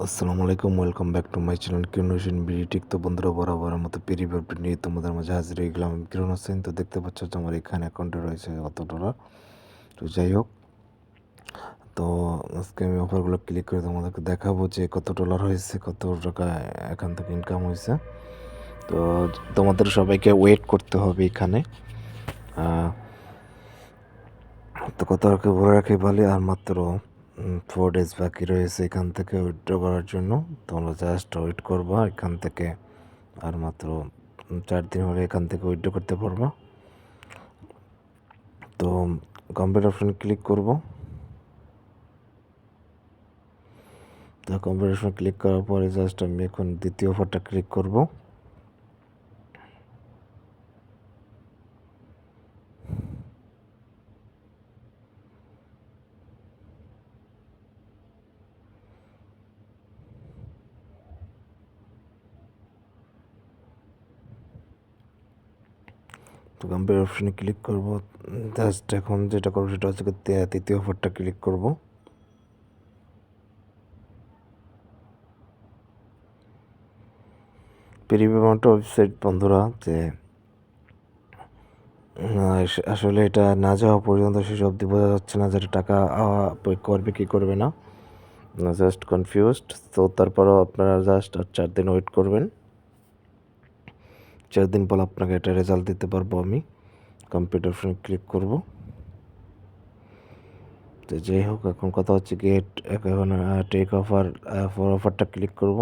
আসসালামু আলাইকুম, welcome back to my channel Kiran বিডিটিক। তো বন্ধুরা, বরাবরের মতো পেরিভ আপডেট নিয়ে তোমাদের মাঝে হাজির হয়ে গেলাম। আমি কিরণ হোসেন। তো দেখতে পাচ্ছ যে আমার এখানে অ্যাকাউন্টে রয়েছে কত ডলার। তো যাই হোক, তো আজকে আমি অফারগুলো ক্লিক করে তোমাদেরকে দেখাবো যে কত ডলার হয়েছে, কত টাকা এখান থেকে ইনকাম হয়েছে। তো তোমাদের সবাইকে ওয়েট করতে হবে এখানে। তো কত টাকা বলে রাখি বলে, আর মাত্র 4 ডেজ বাকি রয়েছে এখান থেকে উইথড্র করার জন্য। তোমরা জাস্ট ওয়েট করবা এখান থেকে। আর মাত্র 4 দিন হলে এখান থেকে উইথড্র করতে পারবা। তো কম্পিউটার অপশন ক্লিক করব। তো কম্পিউটার অপশন ক্লিক করার পরে জাস্ট আমি এখন দ্বিতীয় অফারটা ক্লিক করব। তো কম্পিউটার অপশনে ক্লিক করব। জাস্ট এখন যেটা করবো সেটা হচ্ছে তৃতীয় অফারটা ক্লিক করব। প্রিমিয়াম ওয়েবসাইট বন্ধুরা, যে আসলে এটা না যাওয়া পর্যন্ত শেষ অবধি বোঝা যাচ্ছে না যে টাকা করবে কি করবে না। Just confused. তো তারপরও আপনারা জাস্ট আর 4 দিন ওয়েট করবেন। 4 দিন পর আপনাকে এটা রেজাল্ট দিতে পারবো আমি। কম্পিউটার অপশনে ক্লিক করব। তো যাই হোক, এখন কথা হচ্ছে গেট, এখন টেক অফার ফর অফারটা ক্লিক করব।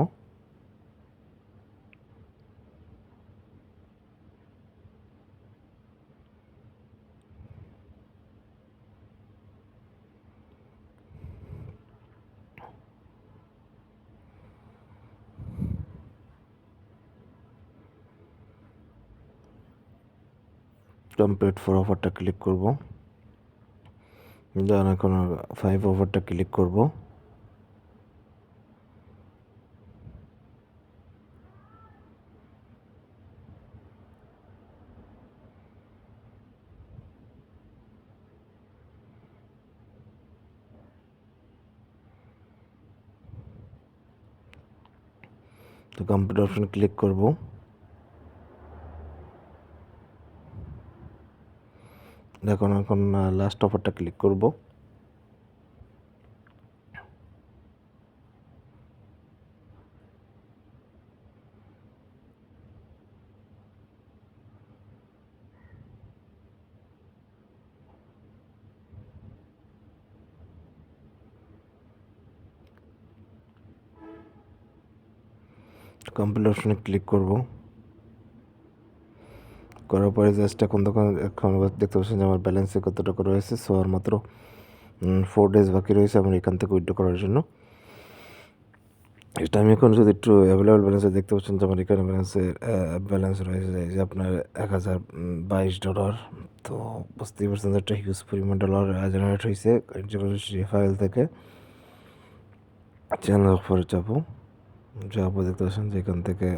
কমপ্লিট ফর অফারটা ক্লিক করব। দেন এখন 5 অফারটা ক্লিক করব। তো কম্পিউটার অপশন ক্লিক করব। এখন লাস্ট অফারটা ক্লিক করব। কম্পিউটার অপশনে ক্লিক করব। করার পরে জাস্ট এখন দেখতে পাচ্ছেন যে আমার ব্যালেন্সে কত টাকা রয়েছে। সো আর মাত্র 4 ডেজ বাকি রয়েছে আমার এখান থেকে উইথড্র করার জন্য। এটা আমি এখন যদি একটু অ্যাভেলেবল ব্যালেন্সে দেখতে পাচ্ছেন যে আমার এখানে ব্যালেন্স রয়েছে যে আপনার 1022 ডলার। তো বুঝতেই পারছেন যে একটা হিউজ পরিমাণ ডলার জেনারেট হয়েছে রেফারেল থেকে। চ্যানেল অফারে যাবো, দেখতে পাচ্ছেন যে এখান থেকে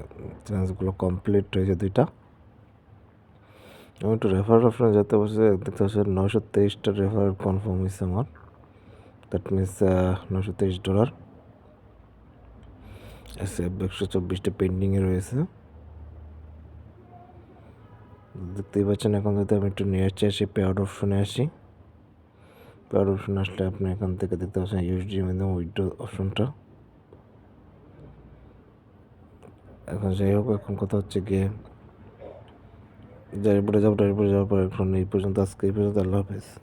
চ্যানেলগুলো কমপ্লিট হয়েছে 2টা। আমি একটু রেফার অপশনে যেতে পারছি, দেখতে পাচ্ছি 923টা রেফার কনফার্ম হয়েছে আমার। That means $923। এসে 124টা পেন্ডিংয়ে রয়েছে, দেখতেই পাচ্ছেন। এখন যদি আমি একটু নিয়ে আসি পে আউট অপশনে আসি, পে আউট অপশনে আসলে আপনি এখান থেকে দেখতে পাচ্ছেন ইউএসডি মাধ্যমে উইথড্র অপশনটা। এখন যাই হোক, এখন কথা হচ্ছে গিয়ে ডাইরেক্টরে যাওয়ার পর এখন এই পর্যন্ত, আজকে এই পর্যন্ত। আল্লাহ হাফেজ।